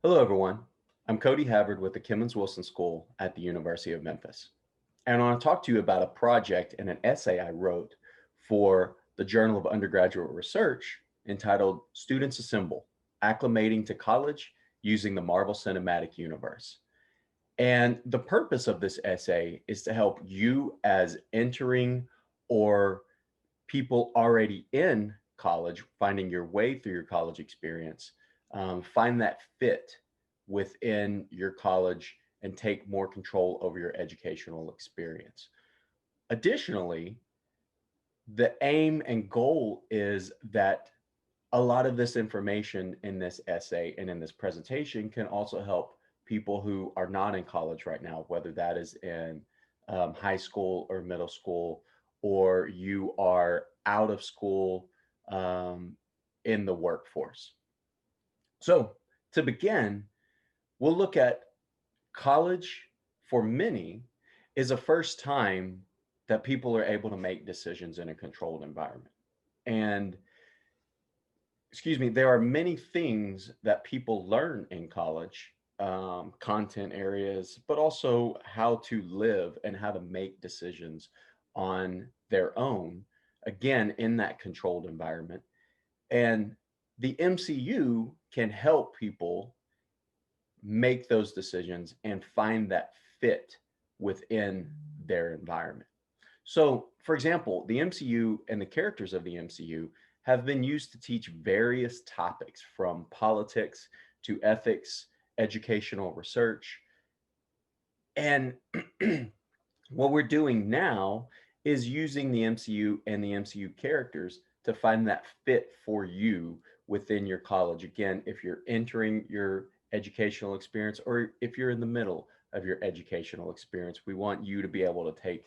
Hello, everyone. I'm Cody Havard with the Kimmons Wilson School at the University of Memphis. And I want to talk to you about a project and an essay I wrote for the Journal of Undergraduate Research entitled Students Assemble, Acclimating to College Using the Marvel Cinematic Universe. And the purpose of this essay is to help you as entering or people already in college, finding your way through your college experience, find that fit within your college and take more control over your educational experience. Additionally, the aim and goal is that a lot of this information in this essay and in this presentation can also help people who are not in college right now, whether that is in high school or middle school, or you are out of school um, in the workforce. So, to begin, we'll look at college for many is a first time that people are able to make decisions in a controlled environment. And excuse me, there are many things that people learn in college, content areas, but also how to live and how to make decisions on their own, again, in that controlled environment. And the MCU can help people make those decisions and find that fit within their environment. So, for example, the MCU and the characters of the MCU have been used to teach various topics from politics to ethics, educational research. And what we're doing now is using the MCU and the MCU characters to find that fit for you within your college. Again, if you're entering your educational experience or if you're in the middle of your educational experience, we want you to be able to take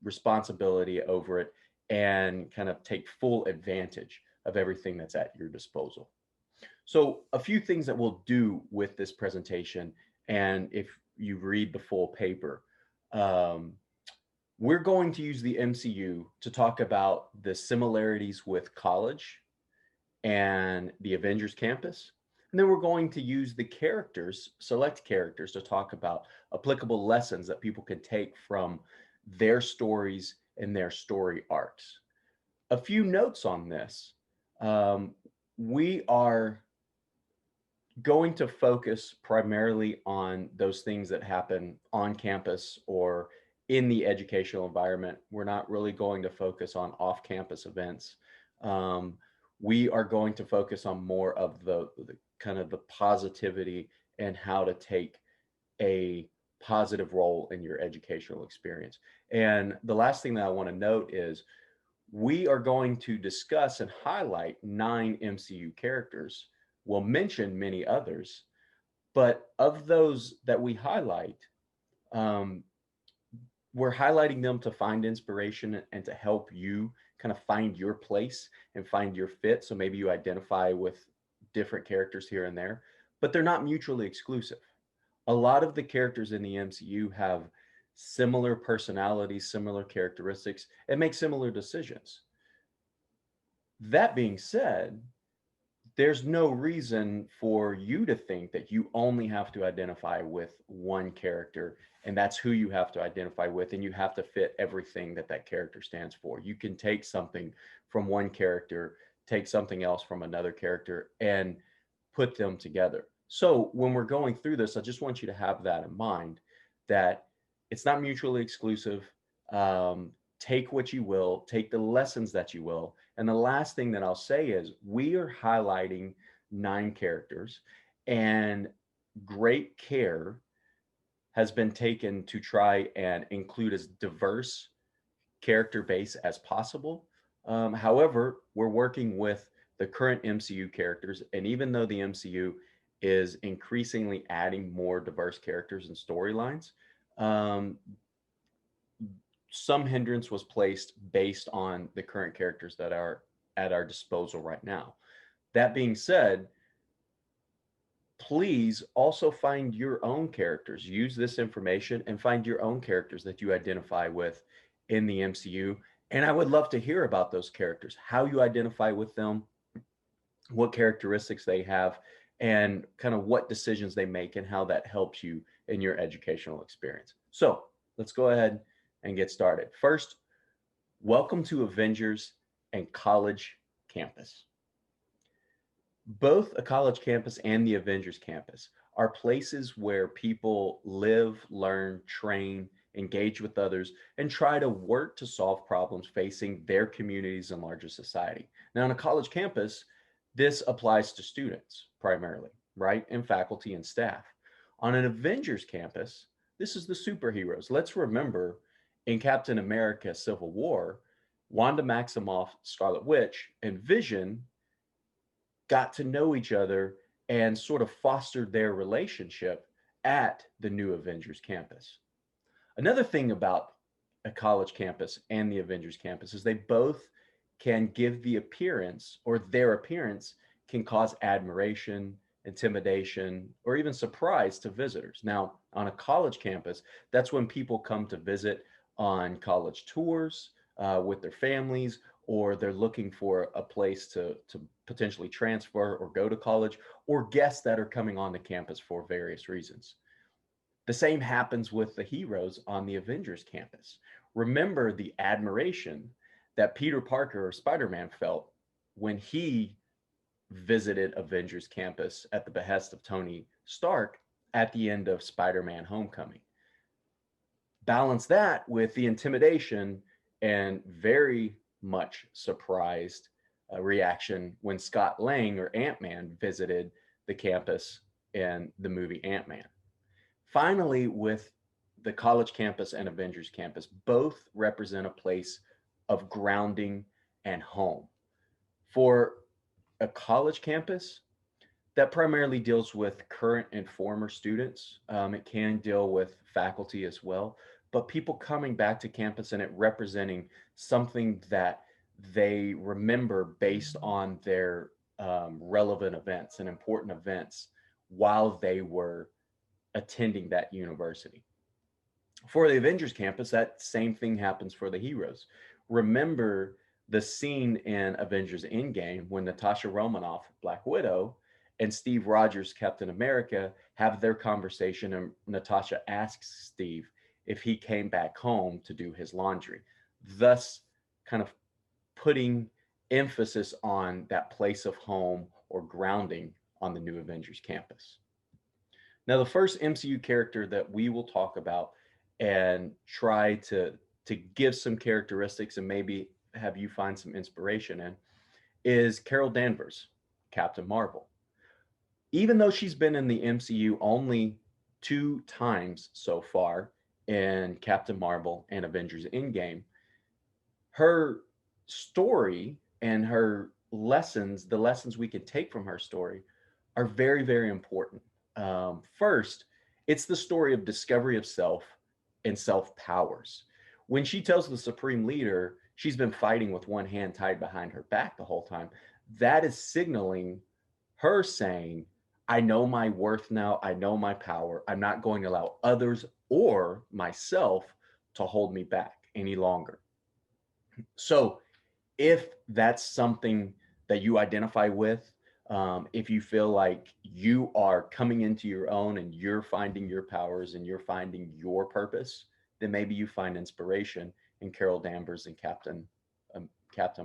responsibility over it and kind of take full advantage of everything that's at your disposal. So, a few things that we'll do with this presentation, and if you read the full paper, um, we're going to use the MCU to talk about the similarities with college and the Avengers campus. And then we're going to use the characters, select characters, to talk about applicable lessons that people can take from their stories and their story arcs. A few notes on this. We are going to focus primarily on those things that happen on campus or in the educational environment. We're not really going to focus on off campus events. Um, we are going to focus on more of the kind of the positivity and how to take a positive role in your educational experience. And the last thing that I want to note is we are going to discuss and highlight 9 MCU characters. We'll mention many others, but of those that we highlight, um, we're highlighting them to find inspiration and to help you kind of find your place and find your fit. So maybe you identify with different characters here and there, but they're not mutually exclusive. A lot of the characters in the MCU have similar personalities, similar characteristics, and make similar decisions. That being said, there's no reason for you to think that you only have to identify with one character and that's who you have to identify with and you have to fit everything that that character stands for. You can take something from one character, take something else from another character and put them together. So when we're going through this, I just want you to have that in mind that it's not mutually exclusive. Take what you will, take the lessons that you will. And the last thing that I'll say is we are highlighting 9 characters, and great care has been taken to try and include as diverse character base as possible. However, we're working with the current MCU characters, and even though the MCU is increasingly adding more diverse characters and storylines, um, some hindrance was placed based on the current characters that are at our disposal right now. That being said, please also find your own characters. Use this information and find your own characters that you identify with in the MCU. And I would love to hear about those characters, how you identify with them, what characteristics they have, and kind of what decisions they make and how that helps you in your educational experience. So let's go ahead and get started. First, welcome to Avengers and College Campus. Both a college campus and the Avengers campus are places where people live, learn, train, engage with others, and try to work to solve problems facing their communities and larger society. Now, on a college campus, this applies to students primarily, right? And faculty and staff. On an Avengers campus, this is the superheroes. Let's remember in Captain America Civil War, Wanda Maximoff, Scarlet Witch, and Vision got to know each other and sort of fostered their relationship at the new Avengers campus. Another thing about a college campus and the Avengers campus is they both can give the appearance, or their appearance can cause admiration, intimidation, or even surprise to visitors. Now, on a college campus, that's when people come to visit on college tours with their families, or they're looking for a place to potentially transfer or go to college, or guests that are coming on the campus for various reasons. The same happens with the heroes on the Avengers campus. Remember the admiration that Peter Parker or Spider Man felt when he visited Avengers campus at the behest of Tony Stark at the end of Spider Man Homecoming. Balance that with the intimidation and very much surprised reaction when Scott Lang or Ant Man visited the campus in the movie Ant Man. Finally, with the college campus and Avengers campus, both represent a place of grounding and home. For a college campus, that primarily deals with current and former students. It can deal with faculty as well, but people coming back to campus and it representing something that they remember based on their relevant events and important events while they were attending that university. For the Avengers campus, that same thing happens for the heroes. Remember the scene in Avengers Endgame when Natasha Romanoff, Black Widow, and Steve Rogers, Captain America, have their conversation, and Natasha asks Steve if he came back home to do his laundry, thus kind of putting emphasis on that place of home or grounding on the new Avengers campus. Now, the first MCU character that we will talk about and try to give some characteristics and maybe have you find some inspiration in is Carol Danvers, Captain Marvel. Even though she's been in the MCU only two times so far in Captain Marvel and Avengers Endgame, her story and her lessons, the lessons we can take from her story, are very, very important. First, it's the story of discovery of self and self powers. When she tells the Supreme Leader she's been fighting with one hand tied behind her back the whole time, that is signaling her saying, I know my worth now. I know my power. I'm not going to allow others or myself to hold me back any longer. So, if that's something that you identify with, if you feel like you are coming into your own and you're finding your powers and you're finding your purpose, then maybe you find inspiration in Carol Danvers and Captain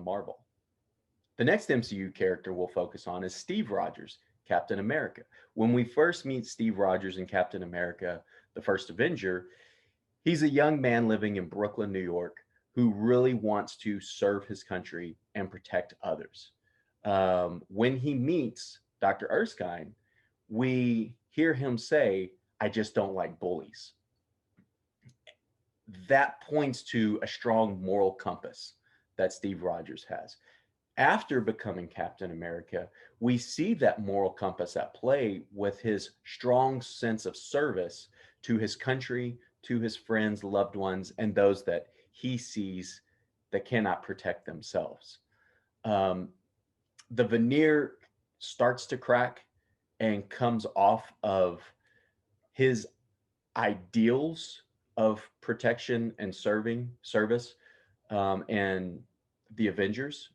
Marvel. The next MCU character we'll focus on is Steve Rogers, Captain America. When we first meet Steve Rogers in Captain America, the first Avenger, he's a young man living in Brooklyn, New York, who really wants to serve his country and protect others. When he meets Dr. Erskine, we hear him say, I just don't like bullies. That points to a strong moral compass that Steve Rogers has. After becoming Captain America, we see that moral compass at play with his strong sense of service to his country, to his friends, loved ones, and those that he sees that cannot protect themselves. Um, the veneer starts to crack and comes off of his ideals of protection and service and the Avengers.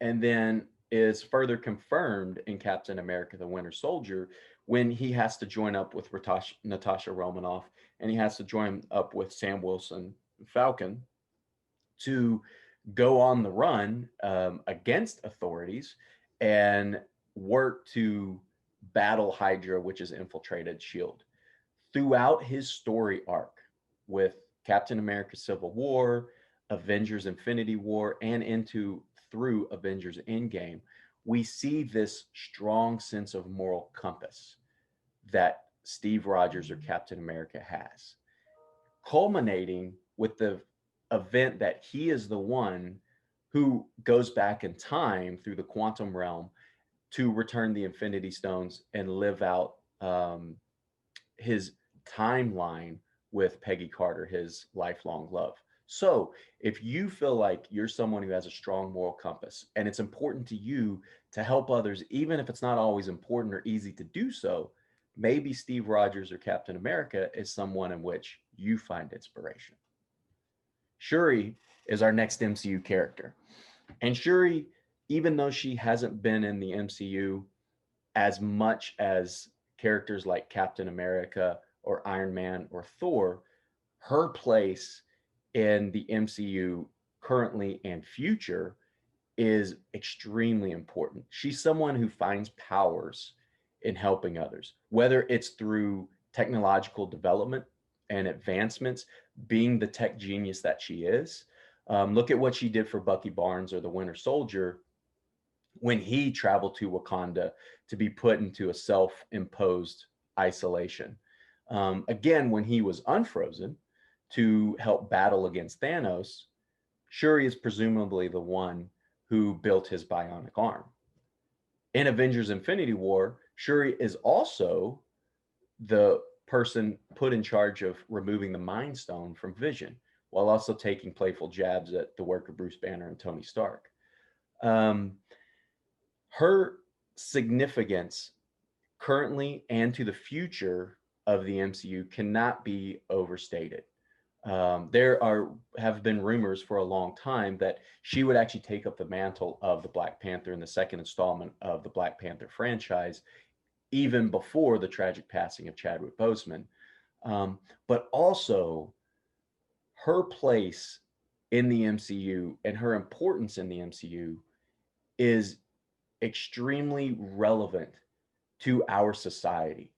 And then is further confirmed in Captain America the Winter Soldier when he has to join up with Natasha Romanoff, and he has to join up with Sam Wilson Falcon to go on the run against authorities and work to battle Hydra, which has infiltrated Shield. Throughout his story arc with Captain America Civil War, Avengers Infinity War, and into through Avengers Endgame, we see this strong sense of moral compass that Steve Rogers or Captain America has, culminating with the event that he is the one who goes back in time through the quantum realm to return the Infinity Stones and live out his timeline with Peggy Carter, his lifelong love. So, if you feel like you're someone who has a strong moral compass and it's important to you to help others, even if it's not always important or easy to do so, maybe Steve Rogers or Captain America is someone in which you find inspiration. Shuri is our next MCU character. And Shuri, even though she hasn't been in the MCU as much as characters like Captain America or Iron Man or Thor, her place in the MCU currently and future is extremely important. She's someone who finds powers in helping others, whether it's through technological development and advancements, being the tech genius that she is. Look at what she did for Bucky Barnes or the Winter Soldier when he traveled to Wakanda to be put into a self imposed isolation. Again, when he was unfrozen to help battle against Thanos, Shuri is presumably the one who built his bionic arm. In Avengers Infinity War, Shuri is also the person put in charge of removing the Mind Stone from Vision, while also taking playful jabs at the work of Bruce Banner and Tony Stark. Um, her significance currently and to the future of the MCU cannot be overstated. There are have been rumors for a long time that she would actually take up the mantle of the Black Panther in the second installment of the Black Panther franchise, even before the tragic passing of Chadwick Boseman. But also, her place in the MCU and her importance in the MCU is extremely relevant to our society,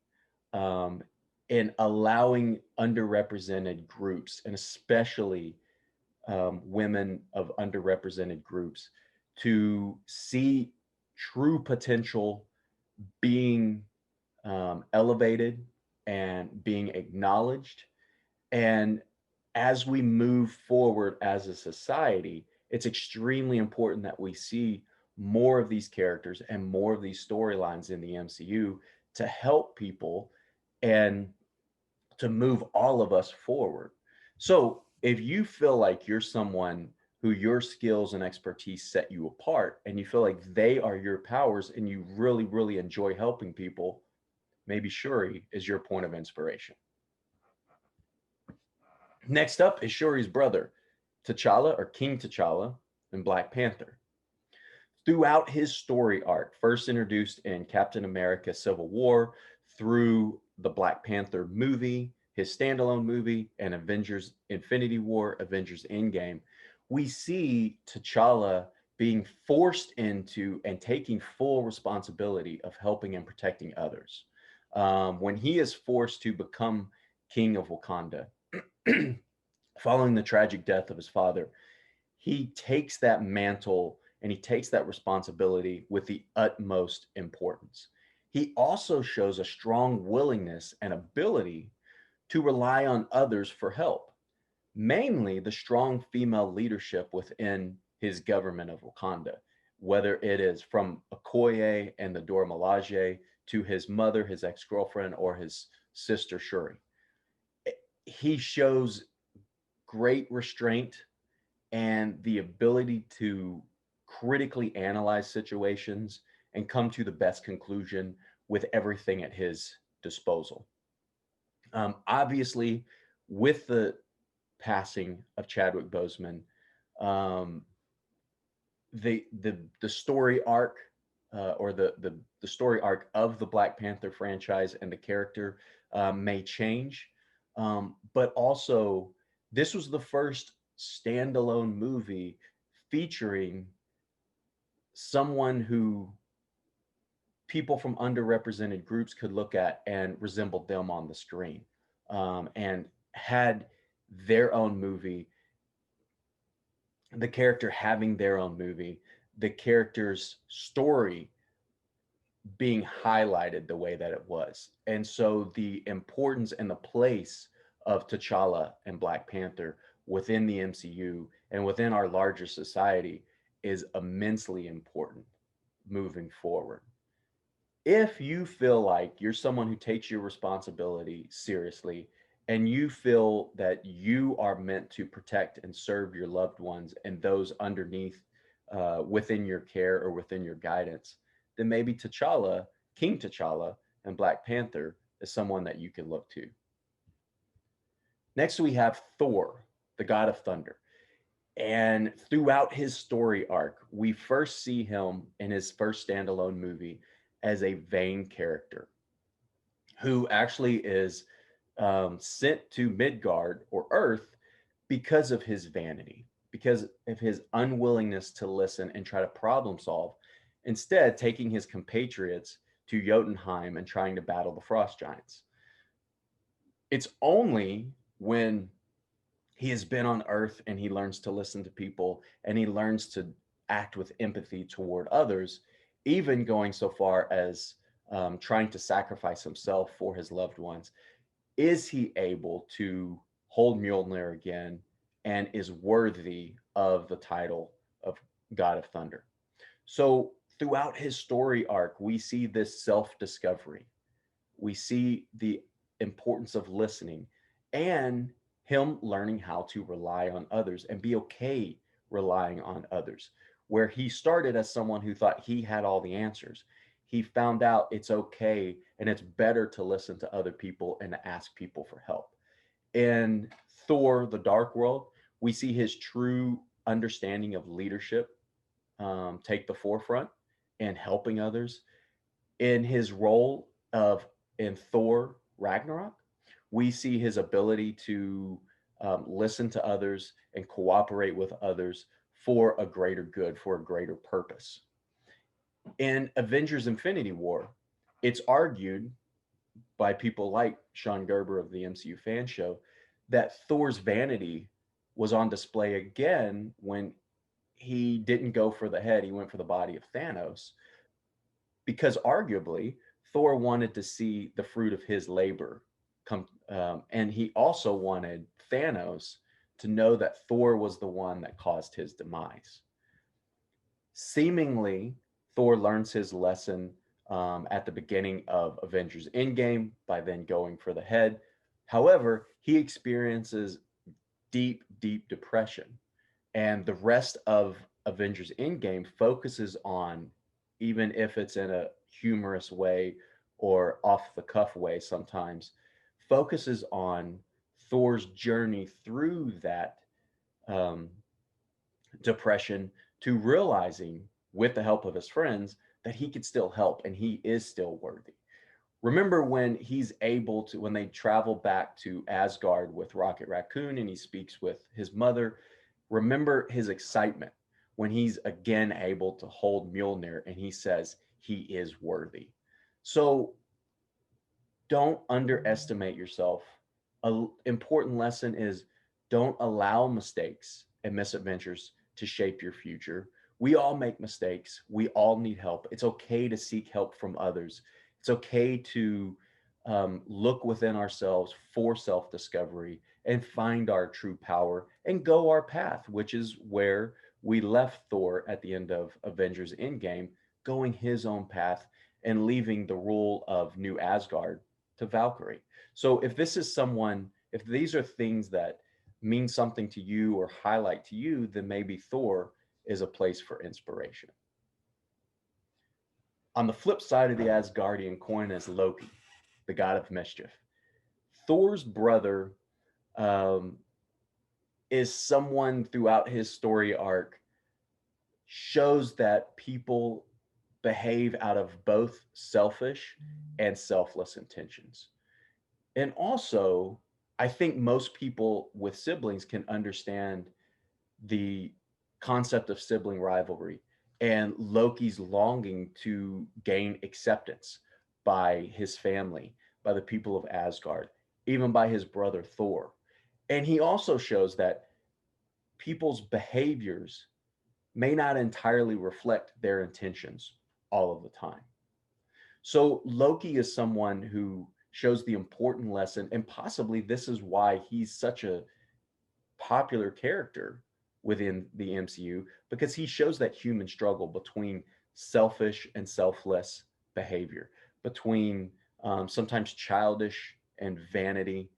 um, in allowing underrepresented groups, and especially women of underrepresented groups, to see true potential being elevated and being acknowledged. And as we move forward as a society, it's extremely important that we see more of these characters and more of these storylines in the MCU to help people and to move all of us forward. So, if you feel like you're someone who your skills and expertise set you apart and you feel like they are your powers and you really, really enjoy helping people, maybe Shuri is your point of inspiration. Next up is Shuri's brother, T'Challa or King T'Challa in Black Panther. Throughout his story arc, first introduced in Captain America Civil War, through the Black Panther movie, his standalone movie, and Avengers Infinity War, Avengers Endgame, we see T'Challa being forced into and taking full responsibility of helping and protecting others. When he is forced to become king of Wakanda, following the tragic death of his father, he takes that mantle and he takes that responsibility with the utmost importance. He also shows a strong willingness and ability to rely on others for help, mainly the strong female leadership within his government of Wakanda, whether it is from Okoye and the Dora Milaje to his mother, his ex girlfriend, or his sister Shuri. He shows great restraint and the ability to critically analyze situations and come to the best conclusion with everything at his disposal. Obviously, with the passing of Chadwick Boseman, um, the story arc, or the story arc of the Black Panther franchise and the character may change, but also this was the first standalone movie featuring someone who people from underrepresented groups could look at and resemble them on the screen, and had their own movie, the character having their own movie, the character's story being highlighted the way that it was. And so the importance and the place of T'Challa and Black Panther within the MCU and within our larger society is immensely important moving forward. If you feel like you're someone who takes your responsibility seriously and you feel that you are meant to protect and serve your loved ones and those underneath, within your care or within your guidance, then maybe T'Challa, King T'Challa, and Black Panther is someone that you can look to. Next, we have Thor, the god of thunder. And throughout his story arc, we first see him in his first standalone movie as a vain character who actually is sent to Midgard or Earth because of his vanity, because of his unwillingness to listen and try to problem solve, instead, taking his compatriots to Jotunheim and trying to battle the frost giants. It's only when he has been on Earth and he learns to listen to people and he learns to act with empathy toward others, even going so far as trying to sacrifice himself for his loved ones, is he able to hold Mjolnir again and is worthy of the title of God of Thunder. So throughout his story arc, we see this self discovery. We see the importance of listening and him learning how to rely on others and be okay relying on others. Where he started as someone who thought he had all the answers, he found out it's okay and it's better to listen to other people and to ask people for help. In Thor, the Dark World, we see his true understanding of leadership take the forefront and helping others. In his role of in Thor Ragnarok, we see his ability to listen to others and cooperate with others for a greater good, for a greater purpose. In Avengers Infinity War, it's argued by people like Sean Gerber of the MCU Fan Show that Thor's vanity was on display again when he didn't go for the head, he went for the body of Thanos, because arguably Thor wanted to see the fruit of his labor come, and he also wanted Thanos to know that Thor was the one that caused his demise. Seemingly, Thor learns his lesson at the beginning of Avengers Endgame by then going for the head. However, he experiences deep, deep depression. And the rest of Avengers Endgame focuses on, even if it's in a humorous way or off the cuff way sometimes, focuses on Thor's journey through that um, depression to realizing, with the help of his friends, that he could still help and he is still worthy. Remember when he's able to, when they travel back to Asgard with Rocket Raccoon and he speaks with his mother, remember his excitement when he's again able to hold Mjolnir and he says he is worthy. So don't underestimate yourself. An important lesson is don't allow mistakes and misadventures to shape your future. We all make mistakes. We all need help. It's okay to seek help from others. It's okay to look within ourselves for self discovery and find our true power and go our path, which is where we left Thor at the end of Avengers Endgame, going his own path and leaving the rule of New Asgard to Valkyrie. So if this is someone, if these are things that mean something to you or highlight to you, then maybe Thor is a place for inspiration. On the flip side of the Asgardian coin is Loki, the god of mischief. Thor's brother um, is someone throughout his story arc shows that people behave out of both selfish and selfless intentions. And also, I think most people with siblings can understand the concept of sibling rivalry and Loki's longing to gain acceptance by his family, by the people of Asgard, even by his brother Thor. And he also shows that people's behaviors may not entirely reflect their intentions all of the time. So Loki is someone who shows the important lesson, and possibly this is why he's such a popular character within the MCU, because he shows that human struggle between selfish and selfless behavior, between sometimes childishness and vanity,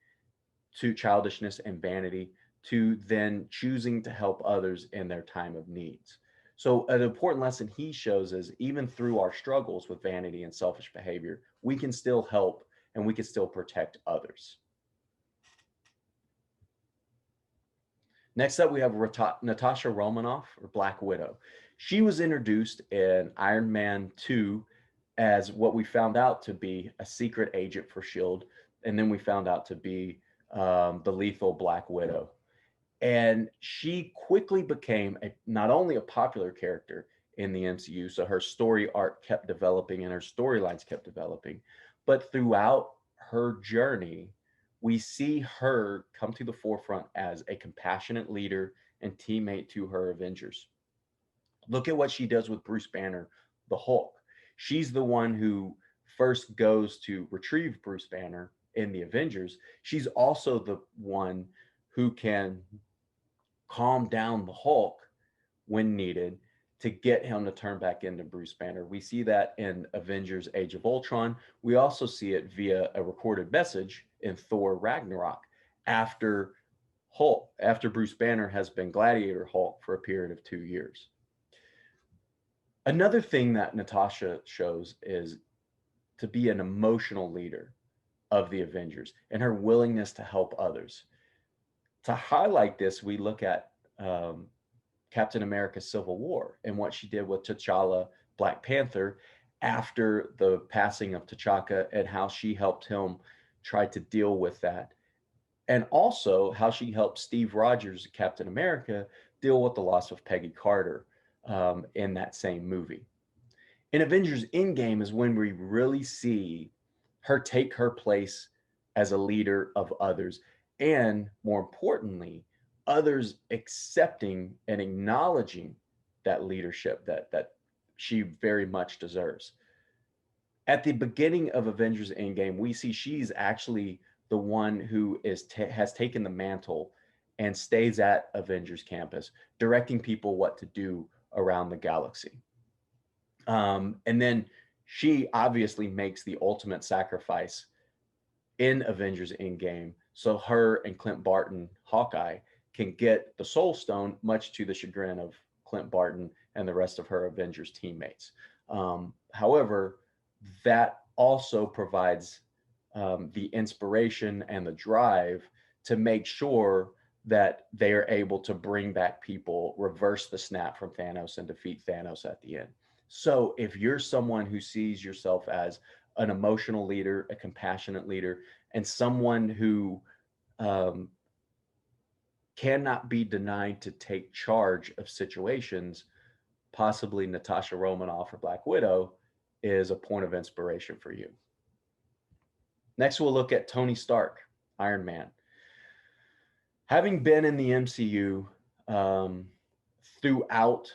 to then choosing to help others in their time of needs. So, an important lesson he shows is even through our struggles with vanity and selfish behavior, we can still help and we can still protect others. Next up, we have Natasha Romanoff, or Black Widow. She was introduced in Iron Man 2 as what we found out to be a secret agent for S.H.I.E.L.D., and then we found out to be the lethal Black Widow. And she quickly became not only a popular character in the MCU, so her story arc kept developing and her storylines kept developing, but throughout her journey, we see her come to the forefront as a compassionate leader and teammate to her Avengers. Look at what she does with Bruce Banner, the Hulk. She's the one who first goes to retrieve Bruce Banner in the Avengers. She's also the one who can calm down the Hulk when needed to get him to turn back into Bruce Banner. We see that in Avengers Age of Ultron. We also see it via a recorded message in Thor Ragnarok after after Bruce Banner has been Gladiator Hulk for a period of 2 years. Another thing that Natasha shows is to be an emotional leader of the Avengers and her willingness to help others. To highlight this, we look at Captain America Civil War and what she did with T'Challa, Black Panther, after the passing of T'Chaka, and how she helped him try to deal with that. And also how she helped Steve Rogers, Captain America, deal with the loss of Peggy Carter in that same movie. In Avengers Endgame is when we really see her take her place as a leader of others, and more importantly, others accepting and acknowledging that leadership that she very much deserves. At the beginning of Avengers Endgame, we see she's actually the one who has taken the mantle and stays at Avengers campus, directing people what to do around the galaxy. And then she obviously makes the ultimate sacrifice in Avengers Endgame, so her and Clint Barton, Hawkeye, can get the Soul Stone, much to the chagrin of Clint Barton and the rest of her Avengers teammates. However, that also provides the inspiration and the drive to make sure that they are able to bring back people, reverse the snap from Thanos, and defeat Thanos at the end. So if you're someone who sees yourself as an emotional leader, a compassionate leader, and someone who um, cannot be denied to take charge of situations, possibly Natasha Romanoff or Black Widow is a point of inspiration for you. Next, we'll look at Tony Stark, Iron Man. Having been in the MCU throughout,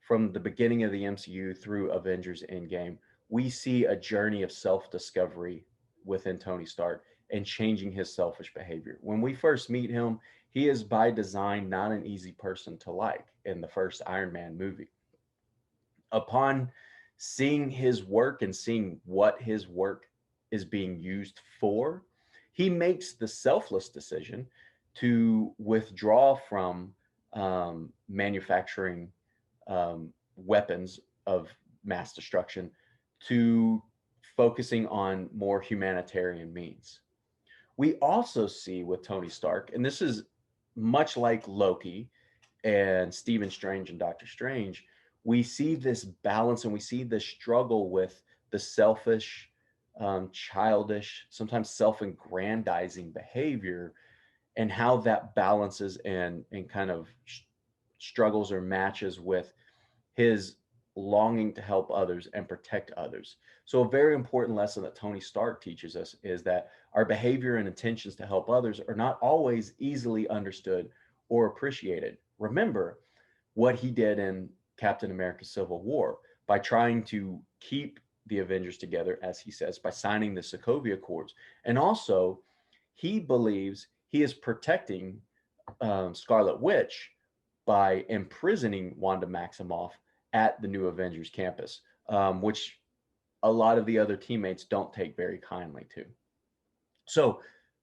from the beginning of the MCU through Avengers Endgame, we see a journey of self-discovery within Tony Stark and changing his selfish behavior. When we first meet him, he is by design not an easy person to like in the first Iron Man movie. Upon seeing his work and seeing what his work is being used for, he makes the selfless decision to withdraw from manufacturing weapons of mass destruction to focusing on more humanitarian means. We also see with Tony Stark, and this is much like Loki and Stephen Strange and Doctor Strange, we see this balance and we see this struggle with the selfish, childish, sometimes self-aggrandizing behavior, and how that balances and kind of struggles or matches with his longing to help others and protect others. So, a very important lesson that Tony Stark teaches us is that our behavior and intentions to help others are not always easily understood or appreciated. Remember what he did in Captain America Civil War by trying to keep the Avengers together, as he says, by signing the Sokovia Accords. And also, he believes he is protecting Scarlet Witch by imprisoning Wanda Maximoff at the new Avengers campus, which a lot of the other teammates don't take very kindly to. So,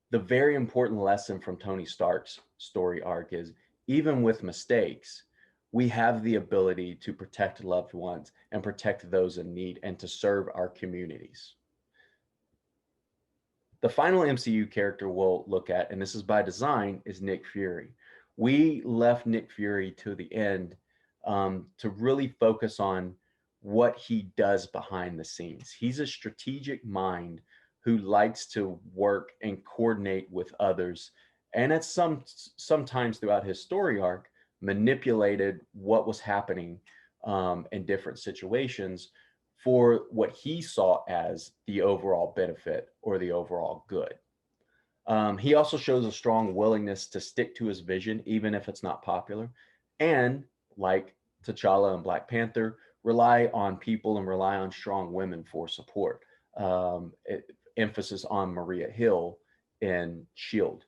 the very important lesson from Tony Stark's story arc is even with mistakes, we have the ability to protect loved ones and protect those in need and to serve our communities. The final MCU character we'll look at, and this is by design, is Nick Fury. We left Nick Fury to the end to really focus on what he does behind the scenes. He's a strategic mind who likes to work and coordinate with others, and at sometimes throughout his story arc, manipulated what was happening in different situations for what he saw as the overall benefit or the overall good. He also shows a strong willingness to stick to his vision, even if it's not popular. And like T'Challa and Black Panther, rely on people and rely on strong women for support. Emphasis on Maria Hill in S.H.I.E.L.D.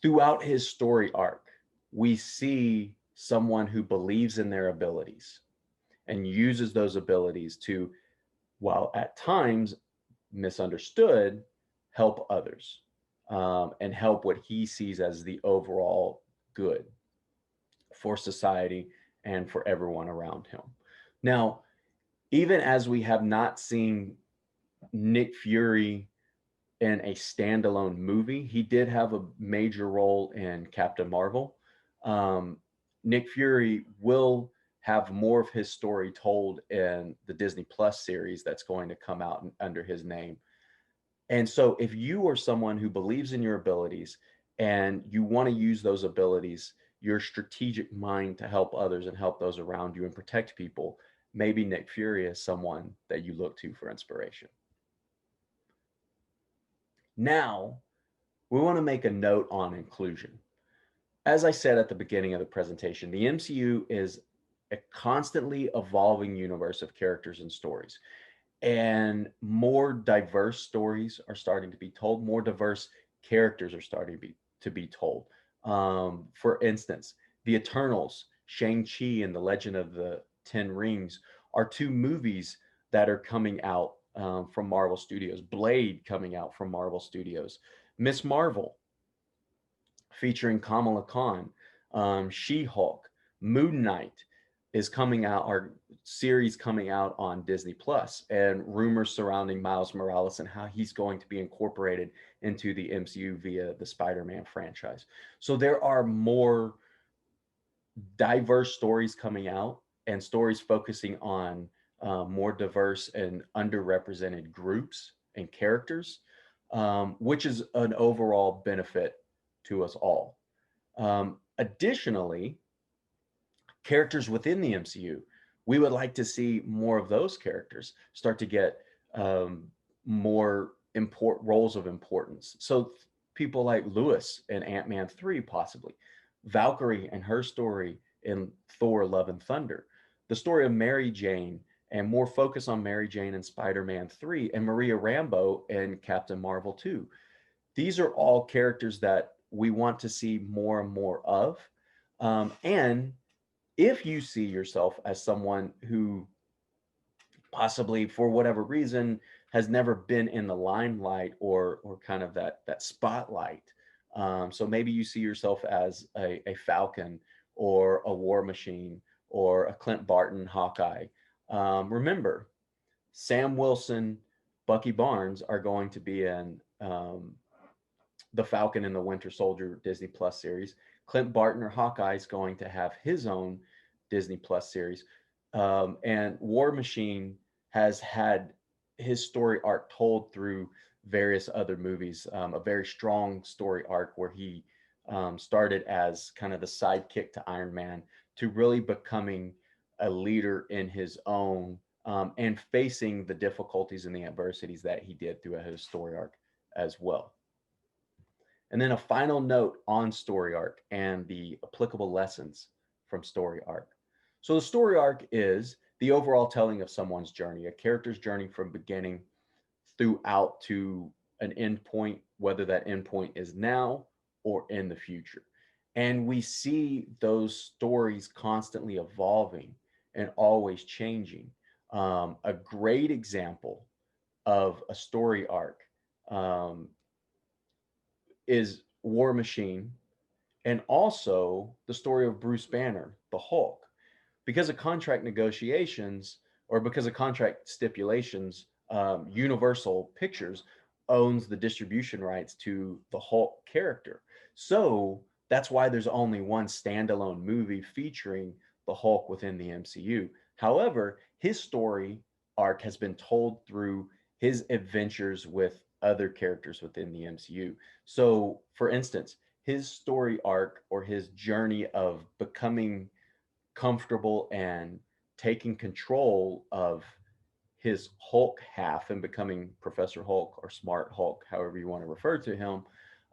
Throughout his story arc, we see someone who believes in their abilities and uses those abilities to, while at times misunderstood, help others and help what he sees as the overall good for society and for everyone around him. Now, even as we have not seen Nick Fury in a standalone movie, he did have a major role in Captain Marvel. Nick Fury will have more of his story told in the Disney Plus series that's going to come out under his name. And so, if you are someone who believes in your abilities and you want to use those abilities, your strategic mind to help others and help those around you and protect people, maybe Nick Fury is someone that you look to for inspiration. Now, we want to make a note on inclusion. As I said at the beginning of the presentation, the MCU is a constantly evolving universe of characters and stories. And more diverse stories are starting to be told, more diverse characters are starting to be told. For instance, The Eternals, Shang-Chi and the Legend of the Ten Rings are two movies that are coming out from Marvel Studios. Blade coming out from Marvel Studios. Miss Marvel featuring Kamala Khan, She-Hulk, Moon Knight is coming out, our series coming out on Disney Plus, and rumors surrounding Miles Morales and how he's going to be incorporated into the MCU via the Spider-Man franchise. So there are more diverse stories coming out and stories focusing on more diverse and underrepresented groups and characters, which is an overall benefit to us all. Additionally, characters within the MCU, we would like to see more of those characters start to get more important roles of importance. So people like Lewis in Ant-Man 3, possibly, Valkyrie and her story in Thor: Love and Thunder, the story of Mary Jane and more focus on Mary Jane in Spider-Man 3, and Maria Rambeau in Captain Marvel 2. These are all characters that we want to see more and more of. And if you see yourself as someone who possibly for whatever reason has never been in the limelight or kind of that spotlight, so maybe you see yourself as a Falcon or a War Machine or a Clint Barton Hawkeye, remember Sam Wilson, Bucky Barnes are going to be in the Falcon and the Winter Soldier Disney Plus series. Clint Barton or Hawkeye is going to have his own Disney Plus series. And War Machine has had his story arc told through various other movies. A very strong story arc where he started as kind of the sidekick to Iron Man to really becoming a leader in his own, and facing the difficulties and the adversities that he did throughout his story arc as well. And then a final note on story arc and the applicable lessons from story arc. So the story arc is the overall telling of someone's journey, a character's journey from beginning throughout to an end point, whether that end point is now or in the future. And we see those stories constantly evolving and always changing. A great example of a story arc um, is War Machine, and also the story of Bruce Banner, the Hulk. Because of contract negotiations or because of contract stipulations, Universal Pictures owns the distribution rights to the Hulk character. So that's why there's only one standalone movie featuring the Hulk within the MCU. However, his story arc has been told through his adventures with other characters within the MCU. So, for instance, his story arc or his journey of becoming comfortable and taking control of his Hulk half and becoming Professor Hulk or Smart Hulk, however you want to refer to him,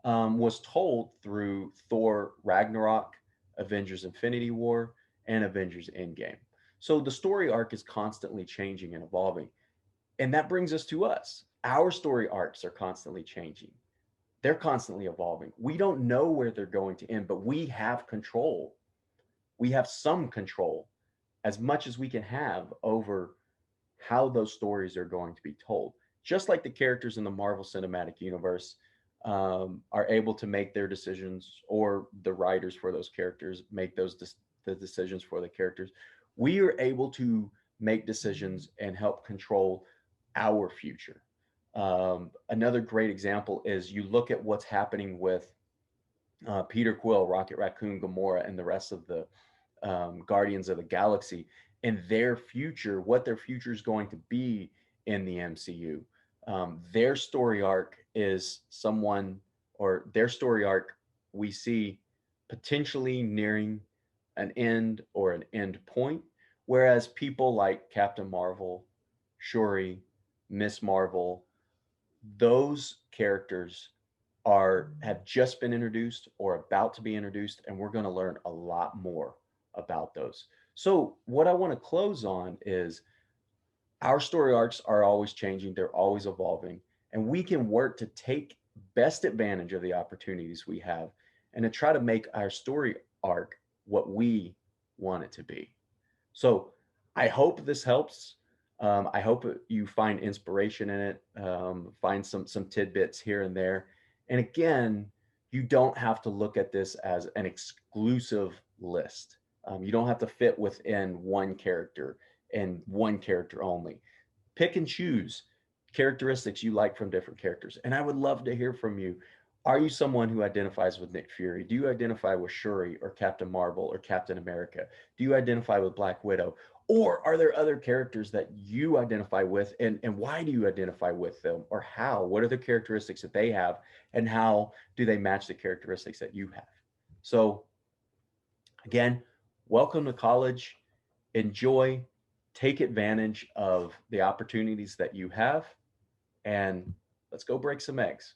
was told through Thor Ragnarok, Avengers Infinity War, and Avengers Endgame. So the story arc is constantly changing and evolving. And that brings us to us. Our story arcs are constantly changing, they're constantly evolving. We don't know where they're going to end, but we have control. We have some control, as much as we can have, over how those stories are going to be told. Just like the characters in the Marvel Cinematic Universe are able to make their decisions, or the writers for those characters make the decisions for the characters, we are able to make decisions and help control our future. Another great example is you look at what's happening with Peter Quill, Rocket Raccoon, Gamora, and the rest of the Guardians of the Galaxy, and their future, what their future is going to be in the MCU. Their story arc is someone, or their story arc we see potentially nearing an end or an end point, whereas people like Captain Marvel, Shuri, Miss Marvel, those characters have just been introduced or about to be introduced, and we're going to learn a lot more about those. So what I want to close on is our story arcs are always changing, they're always evolving, and we can work to take best advantage of the opportunities we have and to try to make our story arc what we want it to be. So I hope this helps. I hope you find inspiration in it, find some tidbits here and there. And again, you don't have to look at this as an exclusive list. You don't have to fit within one character and one character only. Pick and choose characteristics you like from different characters. And I would love to hear from you. Are you someone who identifies with Nick Fury? Do you identify with Shuri or Captain Marvel or Captain America? Do you identify with Black Widow? Or are there other characters that you identify with, and why do you identify with them, or how? What are the characteristics that they have, and how do they match the characteristics that you have? So, again, welcome to college. Enjoy, take advantage of the opportunities that you have, and let's go break some eggs.